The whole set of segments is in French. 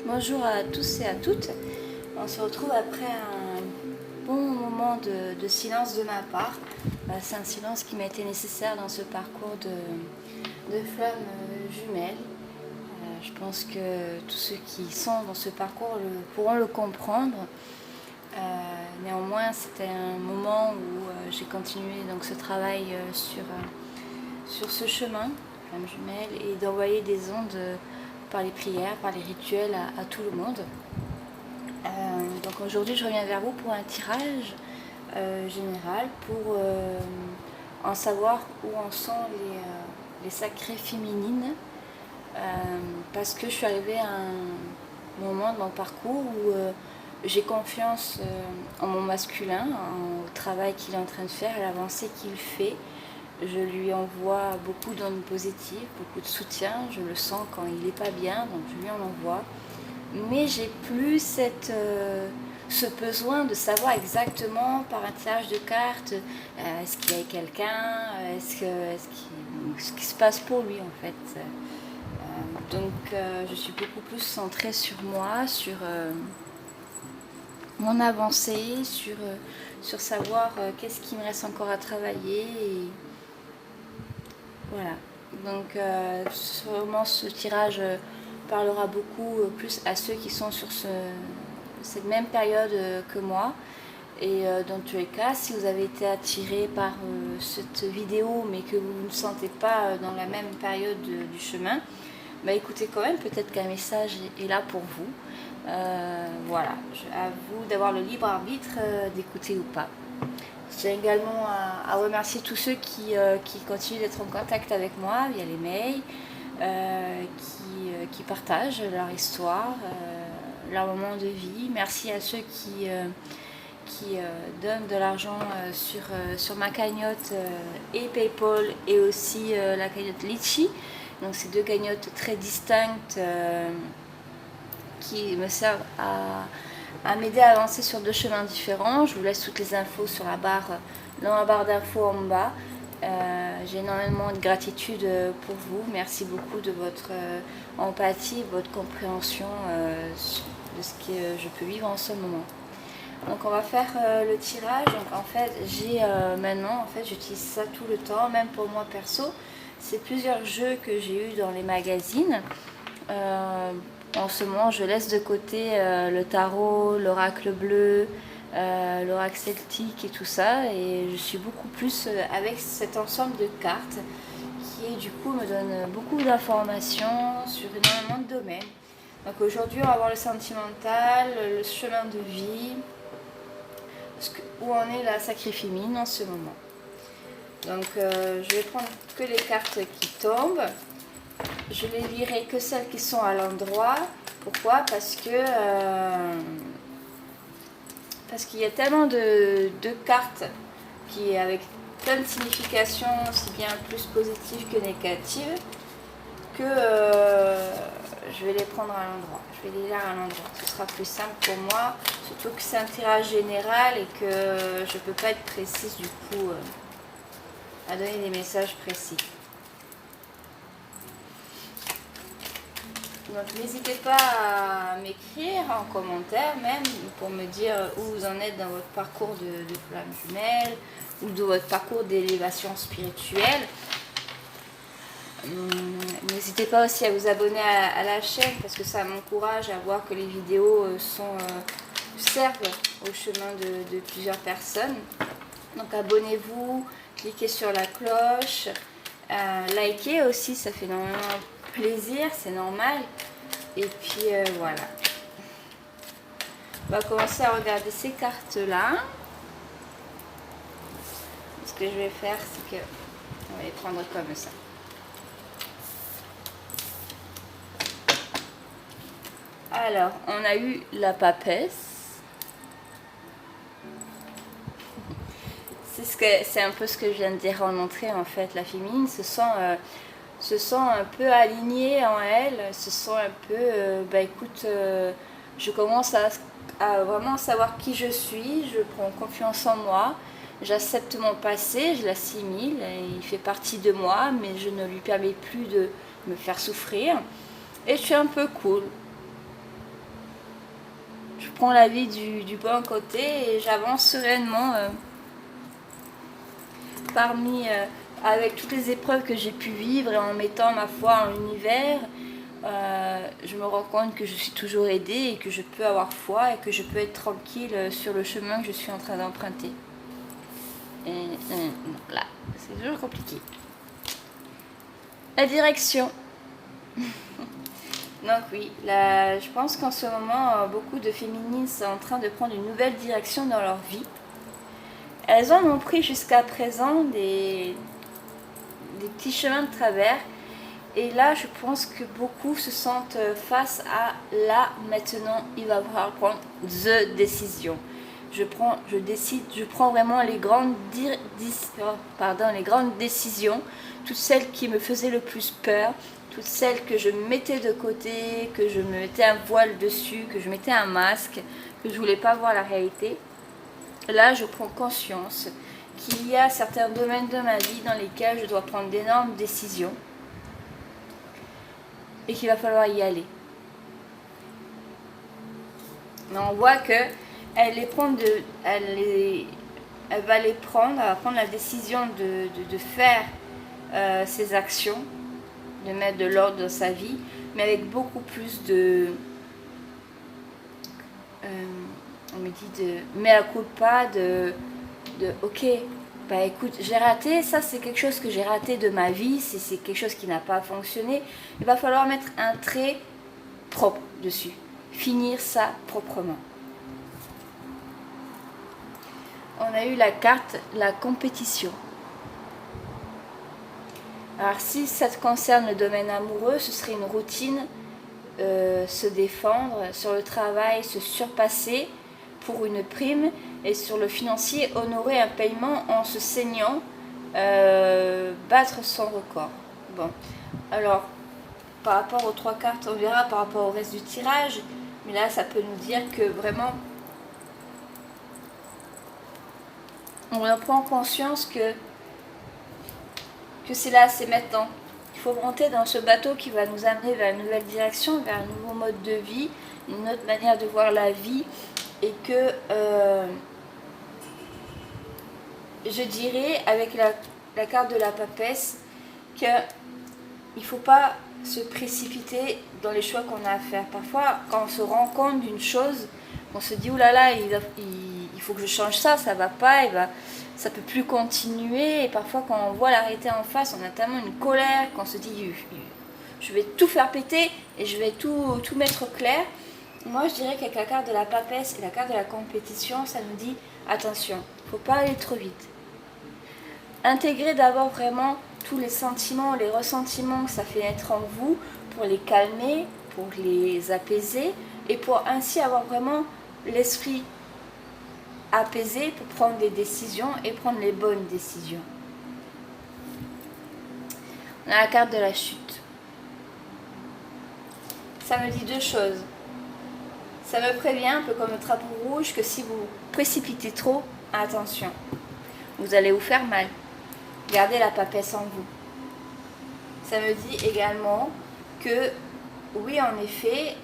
Bonjour à tous et à toutes. On se retrouve après un bon moment de silence de ma part. C'est un silence qui m'a été nécessaire dans ce parcours de flammes jumelles. Je pense que tous ceux qui sont dans ce parcours pourront le comprendre. Néanmoins, c'était un moment où j'ai continué donc, ce travail sur ce chemin, flammes jumelles, et d'envoyer des ondes par les prières, par les rituels à tout le monde. Donc aujourd'hui, je reviens vers vous pour un tirage général pour en savoir où en sont les sacrées féminines. Parce que je suis arrivée à un moment de mon parcours où j'ai confiance en mon masculin, au travail qu'il est en train de faire, à l'avancée qu'il fait. Je lui envoie beaucoup d'ondes positives, beaucoup de soutien. Je le sens quand il n'est pas bien, donc je lui en envoie. Mais j'ai plus ce besoin de savoir exactement par un tirage de cartes est-ce qu'il y a quelqu'un, ce qui se passe pour lui en fait. Je suis beaucoup plus centrée sur moi, sur mon avancée, sur savoir qu'est-ce qui me reste encore à travailler. Et voilà. Donc sûrement ce tirage parlera beaucoup plus à ceux qui sont sur cette même période que moi. Et dans tous les cas, si vous avez été attiré par cette vidéo mais que vous ne vous sentez pas dans la même période du chemin, bah écoutez quand même, peut-être qu'un message est là pour vous. Voilà, à vous d'avoir le libre arbitre d'écouter ou pas. Je tiens également à remercier tous ceux qui continuent d'être en contact avec moi via les mails, qui partagent leur histoire, leur moment de vie. Merci à ceux qui donnent de l'argent sur ma cagnotte et PayPal et aussi la cagnotte Litchi. Donc c'est deux cagnottes très distinctes qui me servent à m'aider à avancer sur deux chemins différents. Je vous laisse toutes les infos dans la barre d'infos en bas. J'ai énormément de gratitude pour vous. Merci beaucoup de votre empathie, votre compréhension de ce que je peux vivre en ce moment. Donc on va faire le tirage. Donc en fait j'ai maintenant, j'utilise ça tout le temps, même pour moi perso. C'est plusieurs jeux que j'ai eu dans les magazines. En ce moment, je laisse de côté le tarot, l'oracle bleu, l'oracle celtique et tout ça. Et je suis beaucoup plus avec cet ensemble de cartes qui, du coup, me donne beaucoup d'informations sur énormément de domaines. Donc aujourd'hui, on va voir le sentimental, le chemin de vie, où en est la sacrée féminine en ce moment. Donc je vais prendre que les cartes qui tombent. Je les lirai que celles qui sont à l'endroit. Pourquoi? Parce qu'il y a tellement de cartes qui avec plein de significations, aussi bien plus positives que négatives, que je vais les prendre à l'endroit. Je vais les lire à l'endroit. Ce sera plus simple pour moi, surtout que c'est un tirage général et que je ne peux pas être précise du coup à donner des messages précis. Donc n'hésitez pas à m'écrire en commentaire même pour me dire où vous en êtes dans votre parcours de flamme jumelle ou de votre parcours d'élévation spirituelle. N'hésitez pas aussi à vous abonner à la chaîne parce que ça m'encourage à voir que les vidéos servent au chemin de plusieurs personnes. Donc abonnez-vous, cliquez sur la cloche, likez aussi, ça fait énormément plaisir, c'est normal. Et puis voilà. On va commencer à regarder ces cartes-là. Ce que je vais faire, c'est que on va les prendre comme ça. Alors, on a eu la papesse. C'est un peu ce que je viens de dire en entrée, en fait. La féminine se sent un peu alignée en elle, se sent un peu, écoute, je commence à vraiment savoir qui je suis, je prends confiance en moi, j'accepte mon passé, je l'assimile, il fait partie de moi, mais je ne lui permets plus de me faire souffrir, et je suis un peu cool. prends la vie du bon côté et j'avance sereinement avec toutes les épreuves que j'ai pu vivre et en mettant ma foi en l'univers. Je me rends compte que je suis toujours aidée et que je peux avoir foi et que je peux être tranquille sur le chemin que je suis en train d'emprunter. Donc là, c'est toujours compliqué. La direction. Donc oui, je pense qu'en ce moment, beaucoup de féministes sont en train de prendre une nouvelle direction dans leur vie. Elles en ont pris jusqu'à présent des petits chemins de travers. Et là, je pense que beaucoup se sentent face à là, maintenant, il va falloir prendre the décision. Je prends vraiment les grandes décisions, toutes celles qui me faisaient le plus peur, toutes celles que je mettais de côté, que je me mettais un voile dessus, que je mettais un masque, que je voulais pas voir la réalité. Là, je prends conscience qu'il y a certains domaines de ma vie dans lesquels je dois prendre d'énormes décisions et qu'il va falloir y aller. Mais on voit que elle va prendre la décision de faire ses actions, de mettre de l'ordre dans sa vie, mais avec beaucoup plus on me dit de mea culpa, ok, bah écoute, j'ai raté, ça c'est quelque chose que j'ai raté de ma vie, c'est quelque chose qui n'a pas fonctionné, il va falloir mettre un trait propre dessus, finir ça proprement. On a eu la carte, la compétition. Alors si ça te concerne le domaine amoureux, ce serait une routine, se défendre, sur le travail, se surpasser pour une prime, et sur le financier, honorer un paiement en se saignant, battre son record. Bon, alors par rapport aux 3 cartes, on verra par rapport au reste du tirage, mais là ça peut nous dire que vraiment on en prend conscience que c'est là, c'est maintenant. Il faut monter dans ce bateau qui va nous amener vers une nouvelle direction, vers un nouveau mode de vie, une autre manière de voir la vie, et que je dirais avec la carte de la papesse qu'il ne faut pas se précipiter dans les choix qu'on a à faire. Parfois, quand on se rend compte d'une chose, on se dit oulala, il faut que je change ça, ça va pas, ça peut plus continuer. Et parfois, quand on voit la réalité en face, on a tellement une colère qu'on se dit je vais tout faire péter et je vais tout mettre au clair. Moi, je dirais qu'avec la carte de la papesse et la carte de la compétition, ça nous dit attention, il ne faut pas aller trop vite. Intégrez d'abord vraiment tous les sentiments, les ressentiments que ça fait naître en vous pour les calmer, pour les apaiser et pour ainsi avoir vraiment l'esprit apaisé pour prendre des décisions et prendre les bonnes décisions. On a la carte de la chute. Ça me dit 2 choses. Ça me prévient, un peu comme le drapeau rouge, que si vous précipitez trop, attention, vous allez vous faire mal. Gardez la papesse en vous. Ça me dit également que, oui, en effet,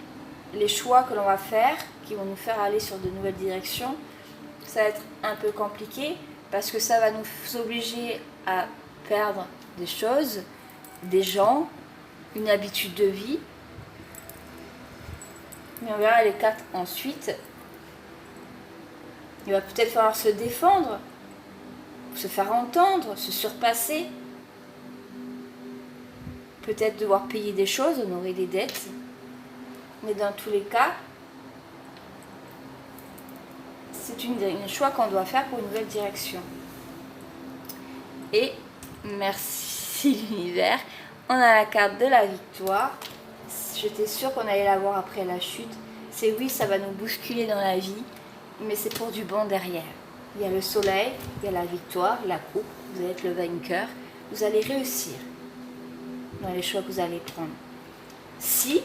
les choix que l'on va faire, qui vont nous faire aller sur de nouvelles directions, ça va être un peu compliqué, parce que ça va nous obliger à perdre des choses, des gens, une habitude de vie. Mais on verra les 4 ensuite. Il va peut-être falloir se défendre, se faire entendre, se surpasser. Peut-être devoir payer des choses, honorer des dettes. Mais dans tous les cas, c'est un choix qu'on doit faire pour une nouvelle direction. Et merci l'univers, on a la carte de la victoire. J'étais sûre qu'on allait la voir après la chute. C'est oui, ça va nous bousculer dans la vie, mais c'est pour du bon derrière. Il y a le soleil, il y a la victoire, la coupe, vous allez être le vainqueur, vous allez réussir dans les choix que vous allez prendre. Si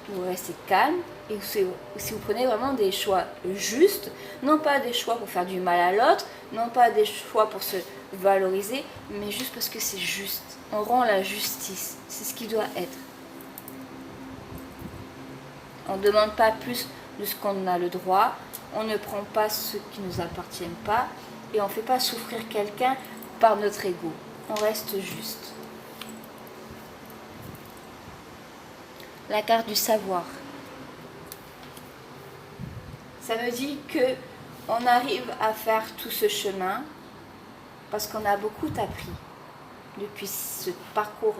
vous restez calme et si vous prenez vraiment des choix justes, non pas des choix pour faire du mal à l'autre, non pas des choix pour se valoriser, mais juste parce que c'est juste. On rend la justice, c'est ce qui doit être. On ne demande pas plus de ce qu'on a le droit, on ne prend pas ce qui ne nous appartient pas, et on ne fait pas souffrir quelqu'un par notre ego. On reste juste. La carte du savoir. Ça me dit que on arrive à faire tout ce chemin parce qu'on a beaucoup appris depuis ce parcours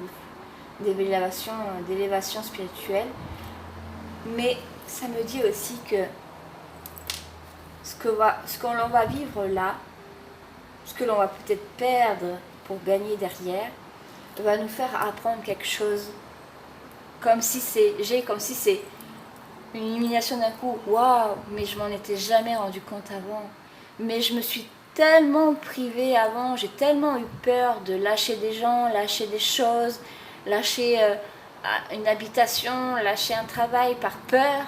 d'élévation spirituelle. Mais ça me dit aussi que ce que l'on va vivre là, ce que l'on va peut-être perdre pour gagner derrière, va nous faire apprendre quelque chose. Comme si c'est une illumination d'un coup. Waouh, mais je m'en étais jamais rendu compte avant. Mais je me suis tellement privée avant, j'ai tellement eu peur de lâcher des gens, lâcher des choses, lâcher une habitation, lâcher un travail par peur,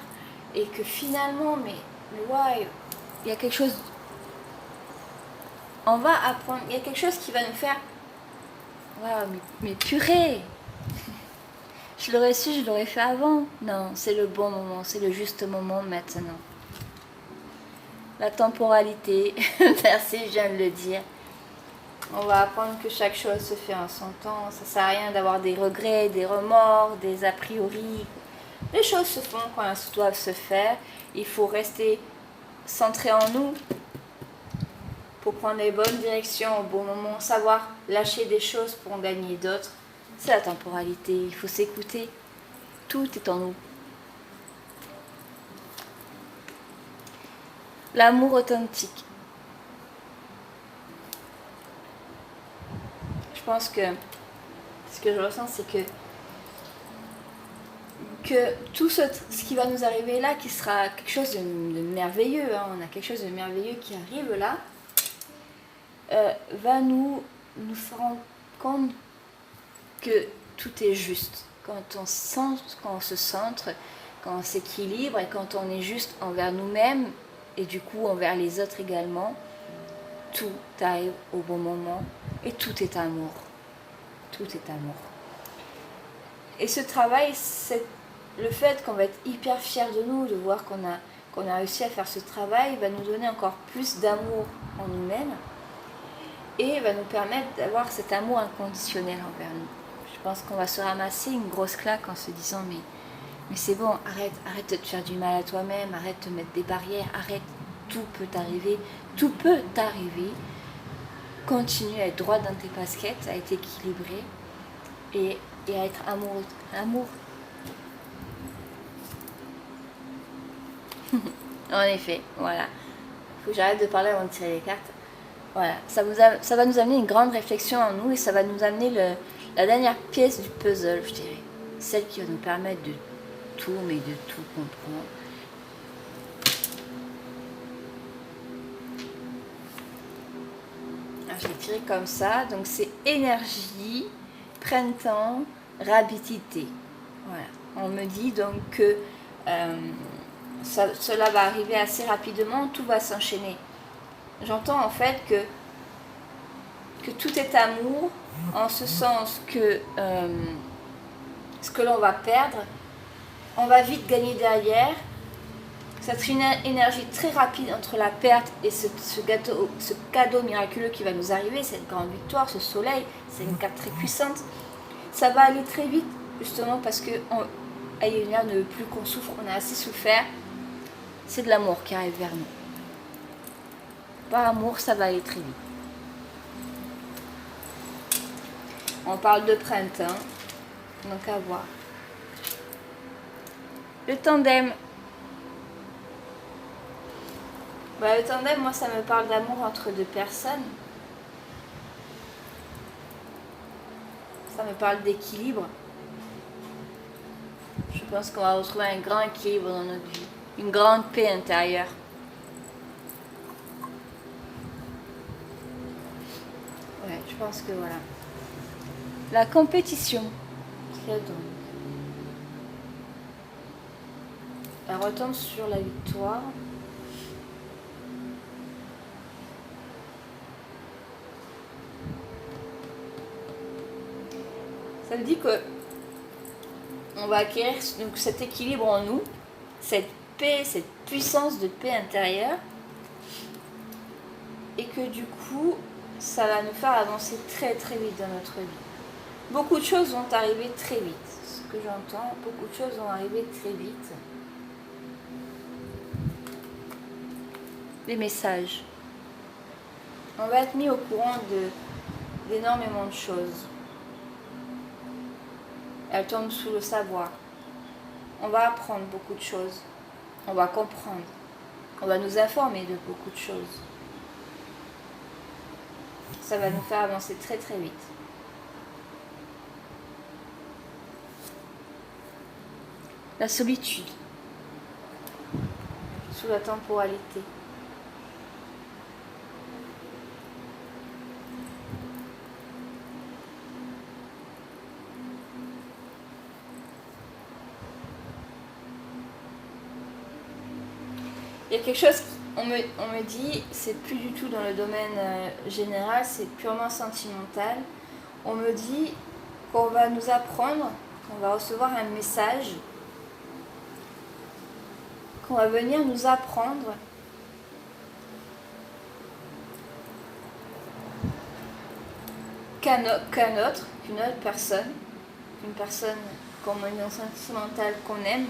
et que finalement, mais waouh, il y a quelque chose. On va apprendre, il y a quelque chose qui va nous faire. Waouh, mais purée! Je l'aurais su, je l'aurais fait avant. Non, c'est le bon moment, c'est le juste moment maintenant. La temporalité, merci, je viens de le dire. On va apprendre que chaque chose se fait en son temps. Ça ne sert à rien d'avoir des regrets, des remords, des a priori. Les choses se font quand elles doivent se faire. Il faut rester centré en nous pour prendre les bonnes directions au bon moment, savoir lâcher des choses pour en gagner d'autres. C'est la temporalité, il faut s'écouter. Tout est en nous. L'amour authentique. Je pense que ce que je ressens, c'est que tout ce qui va nous arriver là, qui sera quelque chose de merveilleux, hein, on a quelque chose de merveilleux qui arrive là, va nous rendre compte que tout est juste. Quand on se centre, quand on s'équilibre et quand on est juste envers nous-mêmes et du coup envers les autres également, tout arrive au bon moment et tout est amour. Tout est amour. Et ce travail, c'est le fait qu'on va être hyper fiers de nous, de voir qu'on a réussi à faire ce travail, va nous donner encore plus d'amour en nous-mêmes et va nous permettre d'avoir cet amour inconditionnel envers nous. Je pense qu'on va se ramasser une grosse claque en se disant mais c'est bon, arrête de te faire du mal à toi-même, arrête de te mettre des barrières, arrête, tout peut t'arriver, continue à être droit dans tes baskets, à être équilibré et à être amour. En effet, voilà. Il faut que j'arrête de parler avant de tirer les cartes. Voilà, ça va nous amener une grande réflexion en nous et ça va nous amener la dernière pièce du puzzle, je dirais. Celle qui va nous permettre de tout, mais de tout comprendre. Alors, je l'ai tiré comme ça, donc c'est énergie, printemps, rapidité. Voilà, on me dit donc que cela va arriver assez rapidement, tout va s'enchaîner. J'entends en fait que tout est amour, en ce sens que ce que l'on va perdre, on va vite gagner derrière. C'est une énergie très rapide entre la perte et ce cadeau miraculeux qui va nous arriver, cette grande victoire, ce soleil, c'est une carte très puissante. Ça va aller très vite, justement parce que Aïe-Lumière ne veut plus qu'on souffre, on a assez souffert. C'est de l'amour qui arrive vers nous. Par amour, ça va aller très vite. On parle de printemps, donc à voir. Le tandem. Le tandem, moi, ça me parle d'amour entre deux personnes. Ça me parle d'équilibre. Je pense qu'on va retrouver un grand équilibre dans notre vie. Une grande paix intérieure. Ouais, je pense que voilà. La compétition. Elle retombe sur la victoire. Ça me dit que on va acquérir donc cet équilibre en nous, cette paix, cette puissance de paix intérieure. Et que du coup, ça va nous faire avancer très très vite dans notre vie. Beaucoup de choses vont arriver très vite. Ce que j'entends, beaucoup de choses vont arriver très vite. Les messages. On va être mis au courant d'énormément de choses. Elles tombent sous le savoir. On va apprendre beaucoup de choses. On va comprendre. On va nous informer de beaucoup de choses. Ça va nous faire avancer très très vite. La solitude. Sous la temporalité. Il y a quelque chose, on me dit, c'est plus du tout dans le domaine général, c'est purement sentimental. On me dit qu'on va nous apprendre, qu'on va recevoir un message, qu'on va venir nous apprendre qu'une autre personne, une personne comme un sentimental qu'on aime,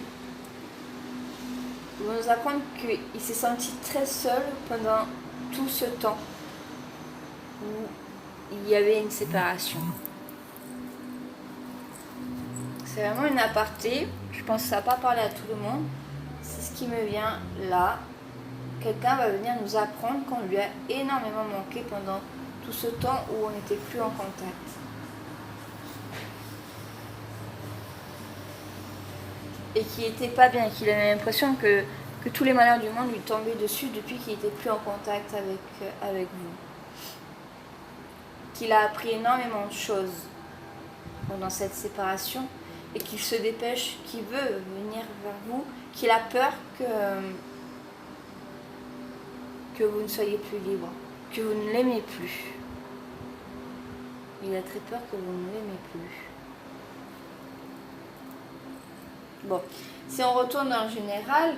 il va nous apprendre qu'il s'est senti très seul pendant tout ce temps où il y avait une séparation. C'est vraiment une aparté, je pense que ça ne va pas parler à tout le monde, c'est ce qui me vient là. Quelqu'un va venir nous apprendre qu'on lui a énormément manqué pendant tout ce temps où on n'était plus en contact. Et qui n'était pas bien, qu'il avait l'impression que tous les malheurs du monde lui tombaient dessus depuis qu'il n'était plus en contact avec vous. Qu'il a appris énormément de choses pendant cette séparation et qu'il se dépêche, qu'il veut venir vers vous, qu'il a peur que vous ne soyez plus libre, que vous ne l'aimez plus. Il a très peur que vous ne l'aimez plus. Bon, si on retourne en général,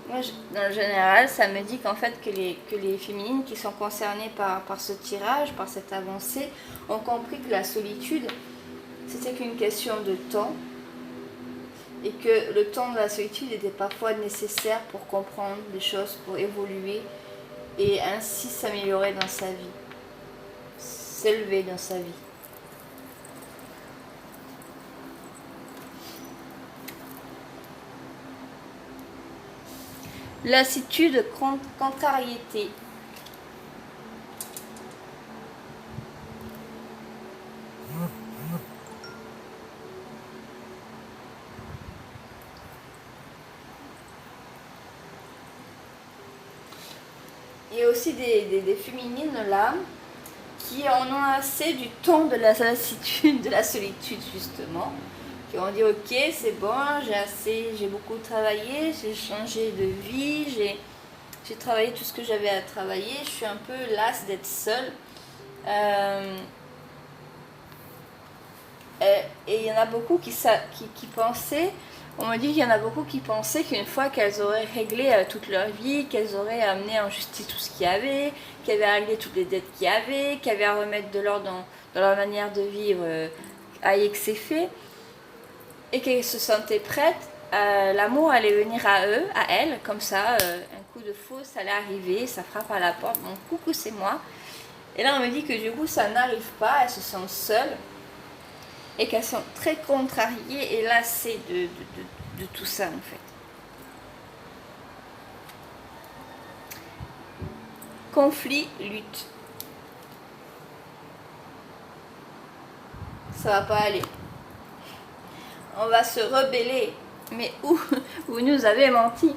moi, dans le général, ça me dit qu'en fait que les féminines qui sont concernées par ce tirage, par cette avancée, ont compris que la solitude, c'était qu'une question de temps et que le temps de la solitude était parfois nécessaire pour comprendre des choses, pour évoluer et ainsi s'améliorer dans sa vie, s'élever dans sa vie. Lassitude, contrariété. Il y a aussi des féminines là qui en ont assez du temps de la lassitude, de la solitude justement, qui ont dit ok c'est bon, j'ai beaucoup travaillé, j'ai changé de vie, j'ai travaillé tout ce que j'avais à travailler, je suis un peu lasse d'être seule. Et il y en a beaucoup qui pensaient, on me dit qu'il y en a beaucoup qui pensaient qu'une fois qu'elles auraient réglé toute leur vie, qu'elles auraient amené en justice tout ce qu'il y avait, qu'elles avaient réglé toutes les dettes qu'il y avait, qu'elles avaient à remettre de l'ordre dans leur manière de vivre, aïe que c'est fait, et qu'elles se sentaient prêtes, l'amour allait venir à eux, à elles, comme ça, un coup de fausse allait arriver, ça frappe à la porte, bon coucou c'est moi. Et là on me dit que du coup ça n'arrive pas, elles se sentent seules, et qu'elles sont très contrariées et lassées de tout ça en fait. Conflit, lutte. Ça va pas aller. On va se rebeller. Mais où vous nous avez menti.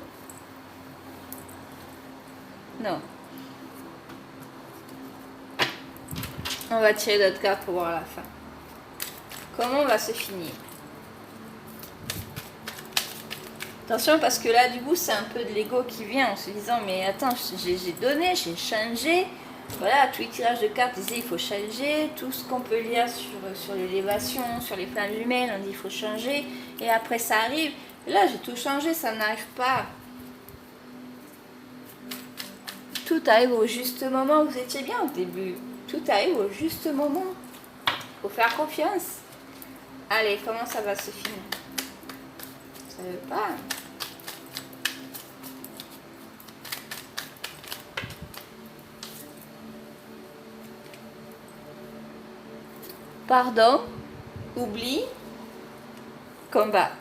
Non. On va tirer notre carte pour voir la fin. Comment va se finir? Attention parce que là du coup c'est un peu de l'ego qui vient en se disant mais attends j'ai donné, j'ai changé, Voilà, tous les tirages de cartes disaient il faut changer, tout ce qu'on peut lire sur l'élévation, sur les flammes jumelles, on dit il faut changer, et après ça arrive. Et là j'ai tout changé, ça n'arrive pas. Tout arrive au juste moment, vous étiez bien au début. Tout arrive au juste moment. Faut faire confiance. Allez, comment ça va se finir? Ça veut pas. Pardon, oublie, combat.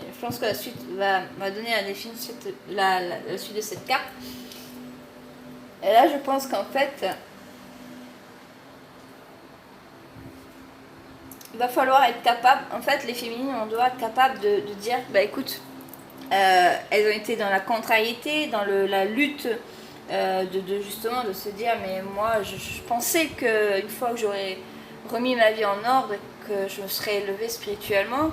Je pense que la suite va donner la définition, la suite de cette carte. Et là, je pense qu'en fait, il va falloir être capable, en fait, les féminines, on doit être capable de dire, bah écoute, elles ont été dans la contrariété, dans la lutte, justement de se dire, mais moi, je pensais qu'une fois que j'aurais remis ma vie en ordre, que je me serais élevée spirituellement,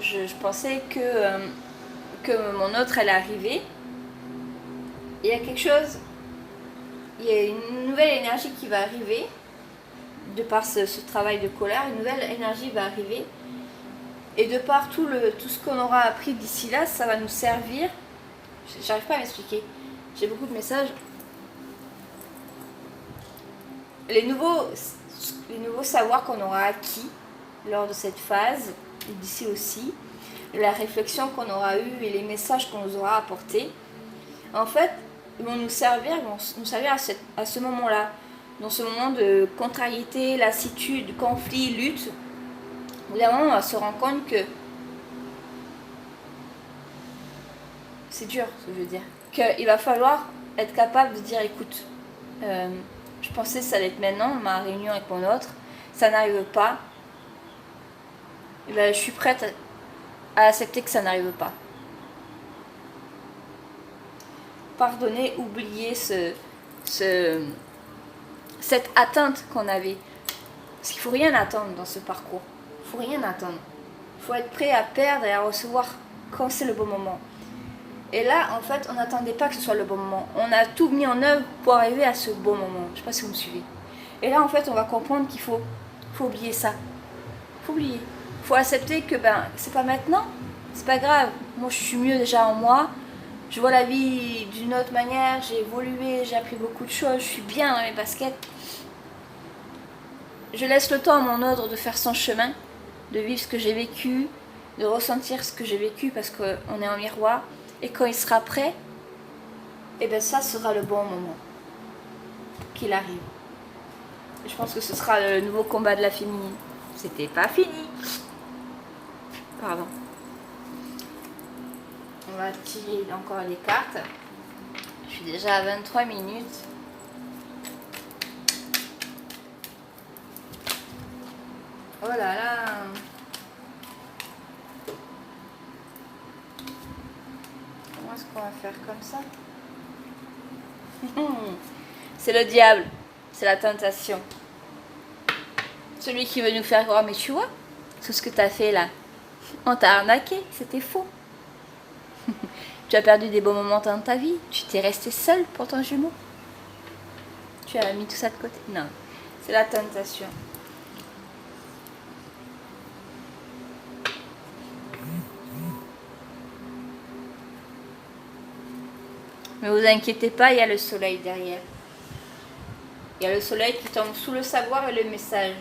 je pensais que mon autre allait arriver. Il y a quelque chose, il y a une nouvelle énergie qui va arriver, de par ce travail de colère, une nouvelle énergie va arriver. Et de par tout ce qu'on aura appris d'ici là, ça va nous servir. J'arrive pas à m'expliquer. J'ai beaucoup de messages. Les nouveaux savoirs qu'on aura acquis lors de cette phase, et d'ici aussi, la réflexion qu'on aura eue et les messages qu'on nous aura apportés, en fait, vont nous servir à ce moment-là. Dans ce moment de contrariété, lassitude, conflit, lutte, au bout d'un moment, on va se rendre compte que c'est dur, ce que je veux dire. Qu'il va falloir être capable de dire, écoute, je pensais que ça allait être maintenant, ma réunion avec mon autre, ça n'arrive pas. Et ben, je suis prête à accepter que ça n'arrive pas. Pardonner, oublier cette atteinte qu'on avait. Parce qu'il ne faut rien attendre dans ce parcours. Il ne faut rien attendre. Il faut être prêt à perdre et à recevoir quand c'est le bon moment. Et là, en fait, on n'attendait pas que ce soit le bon moment. On a tout mis en œuvre pour arriver à ce bon moment. Je ne sais pas si vous me suivez. Et là, en fait, on va comprendre qu'il faut oublier ça. Il faut oublier. Il faut accepter que c'est pas maintenant. C'est pas grave. Moi, je suis mieux déjà en moi. Je vois la vie d'une autre manière. J'ai évolué. J'ai appris beaucoup de choses. Je suis bien dans mes baskets. Je laisse le temps à mon ordre de faire son chemin, de vivre ce que j'ai vécu, de ressentir ce que j'ai vécu parce qu'on est en miroir. Et quand il sera prêt, et bien ça sera le bon moment qu'il arrive. Et je pense que ce sera le nouveau combat de la féminine. C'était pas fini. Pardon. On va tirer encore les cartes. Je suis déjà à 23 minutes. Oh là là. Comment est-ce qu'on va faire comme ça? C'est le diable. C'est la tentation. Celui qui veut nous faire croire, mais tu vois, tout ce que tu as fait là, on t'a arnaqué, c'était faux. Tu as perdu des beaux moments dans ta vie, tu t'es resté seul pour ton jumeau. Tu as mis tout ça de côté. Non, c'est la tentation. Mais vous inquiétez pas, il y a le soleil derrière. Il y a le soleil qui tombe sous le savoir et le message.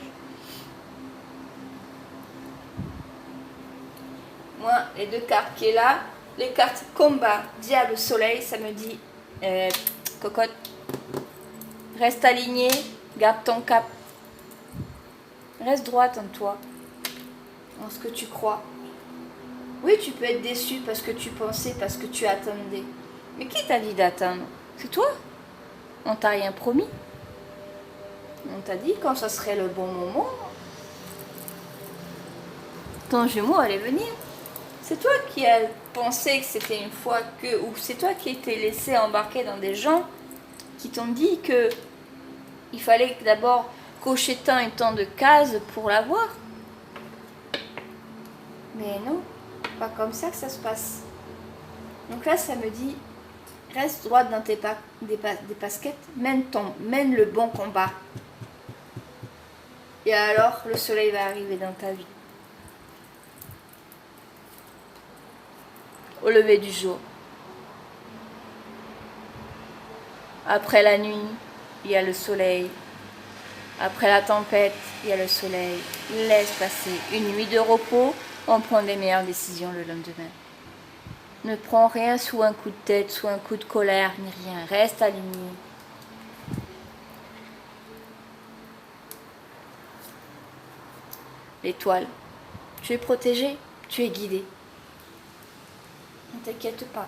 Moi, les deux cartes qui est là, les cartes combat, diable, soleil, ça me dit cocotte, reste aligné, garde ton cap. Reste droite en toi, en ce que tu crois. Oui, tu peux être déçu parce que tu pensais, parce que tu attendais. Mais qui t'a dit d'attendre? C'est toi? On t'a rien promis. On t'a dit quand ça serait le bon moment, ton jumeau allait venir. C'est toi qui as pensé que c'était une fois que... Ou c'est toi qui t'es laissé embarquer dans des gens qui t'ont dit que il fallait d'abord cocher tant et tant de cases pour l'avoir. Mais non, pas comme ça que ça se passe. Donc là, ça me dit, reste droite dans tes baskets, mène le bon combat. Et alors, le soleil va arriver dans ta vie. Au lever du jour. Après la nuit, il y a le soleil. Après la tempête, il y a le soleil. Laisse passer une nuit de repos. On prend des meilleures décisions le lendemain. Ne prends rien sous un coup de tête, sous un coup de colère, ni rien. Reste aligné. L'étoile. Tu es protégé, tu es guidé. Ne t'inquiète pas.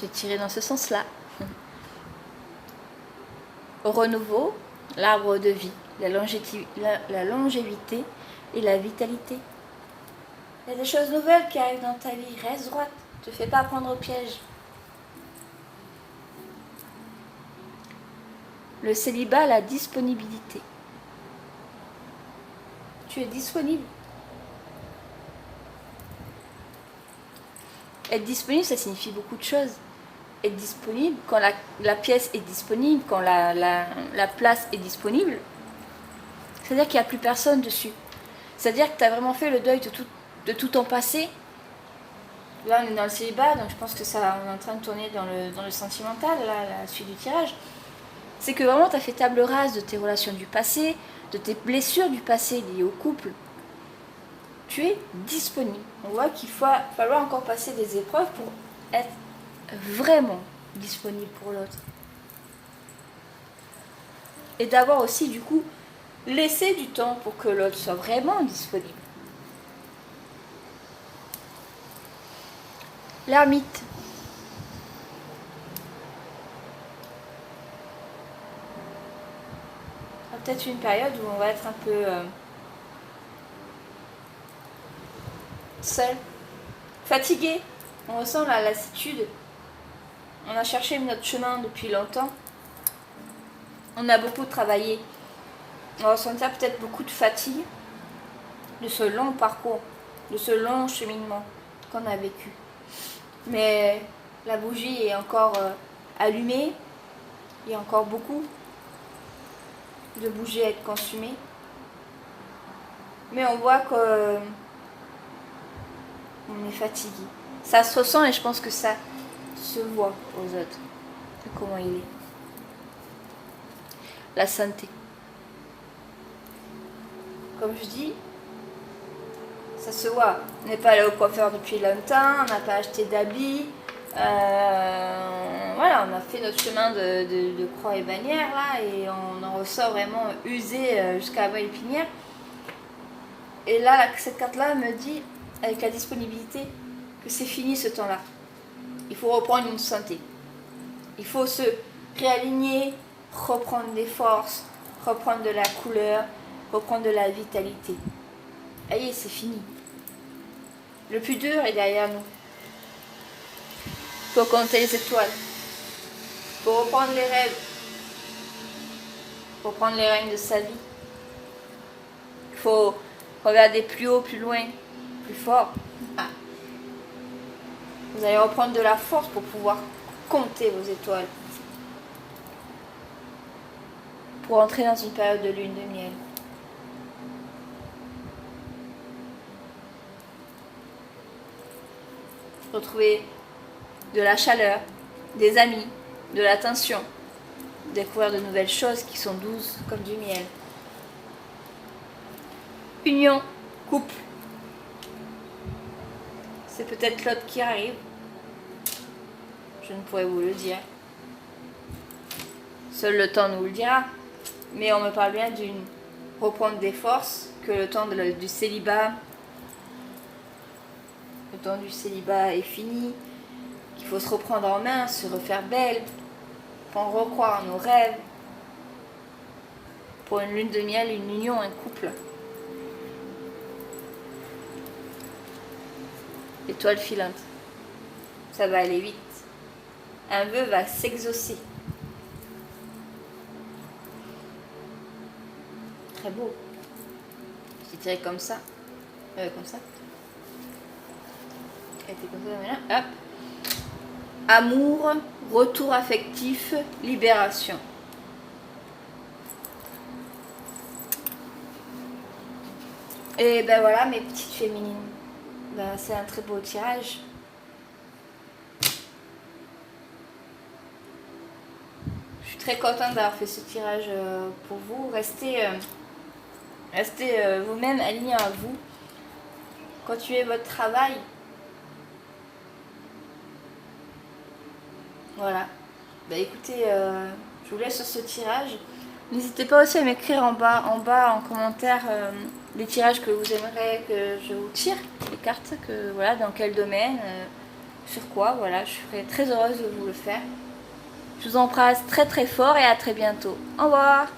J'ai tiré dans ce sens-là. Au renouveau, l'arbre de vie, la longévité et la vitalité. Il y a des choses nouvelles qui arrivent dans ta vie. Reste droite. Ne te fais pas prendre au piège. Le célibat, la disponibilité. Tu es disponible. Être disponible, ça signifie beaucoup de choses. Être disponible, quand la pièce est disponible, quand la place est disponible, c'est-à-dire qu'il n'y a plus personne dessus. C'est-à-dire que tu as vraiment fait le deuil de tout ton passé. Là, on est dans le célibat, donc je pense que ça, on est en train de tourner dans le sentimental, là, la suite du tirage. C'est que vraiment, tu as fait table rase de tes relations du passé, de tes blessures du passé liées au couple. Tu es disponible. On voit qu'il va falloir encore passer des épreuves pour être vraiment disponible pour l'autre. Et d'avoir aussi, du coup, laissé du temps pour que l'autre soit vraiment disponible. L'ermite. Peut-être une période où on va être un peu seul, fatigué. On ressent la lassitude. On a cherché notre chemin depuis longtemps. On a beaucoup travaillé. On ressentait peut-être beaucoup de fatigue de ce long parcours, de ce long cheminement qu'on a vécu. Mais la bougie est encore allumée. Il y a encore beaucoup de bougies à être consumées. Mais on voit qu'on est fatigué. Ça se ressent et je pense que ça se voit aux autres. Comment il est. La santé. Comme je dis, ça se voit. On n'est pas allé au coiffeur depuis longtemps, on n'a pas acheté d'habits. Voilà, on a fait notre chemin de croix et bannière là, et on en ressort vraiment usé jusqu'à la moelle épinière. Et là, cette carte-là me dit, avec la disponibilité, que c'est fini ce temps-là. Il faut reprendre une santé. Il faut se réaligner, reprendre des forces, reprendre de la couleur, reprendre de la vitalité. Allez, c'est fini. Le plus dur est derrière nous. Il faut compter les étoiles. Il faut reprendre les rêves. Il faut prendre les règnes de sa vie. Il faut regarder plus haut, plus loin, plus fort. Ah. Vous allez reprendre de la force pour pouvoir compter vos étoiles. Pour entrer dans une période de lune de miel. Retrouver de la chaleur, des amis, de l'attention, découvrir de nouvelles choses qui sont douces comme du miel. Union, couple. C'est peut-être l'autre qui arrive. Je ne pourrais vous le dire. Seul le temps nous le dira. Mais on me parle bien d'une reprendre des forces, que le temps du célibat, le temps du célibat est fini, qu'il faut se reprendre en main, se refaire belle, pour recroire en nos rêves, pour une lune de miel, une union, un couple. Étoile filante, ça va aller vite. Un vœu va s'exaucer. très beau. J'ai tiré comme ça. Comme ça. Elle était comme ça, voilà. Hop. Amour, retour affectif, libération. Et ben voilà mes petites féminines. Ben, c'est un très beau tirage. Je suis très contente d'avoir fait ce tirage pour vous. Restez vous-même alignés à vous. Continuez votre travail. Voilà. Bah écoutez, je vous laisse sur ce tirage. N'hésitez pas aussi à m'écrire en bas en commentaire les tirages que vous aimeriez que je vous tire, les cartes, que voilà, dans quel domaine, sur quoi, voilà, je serai très heureuse de vous le faire. Je vous embrasse très très fort et à très bientôt. Au revoir.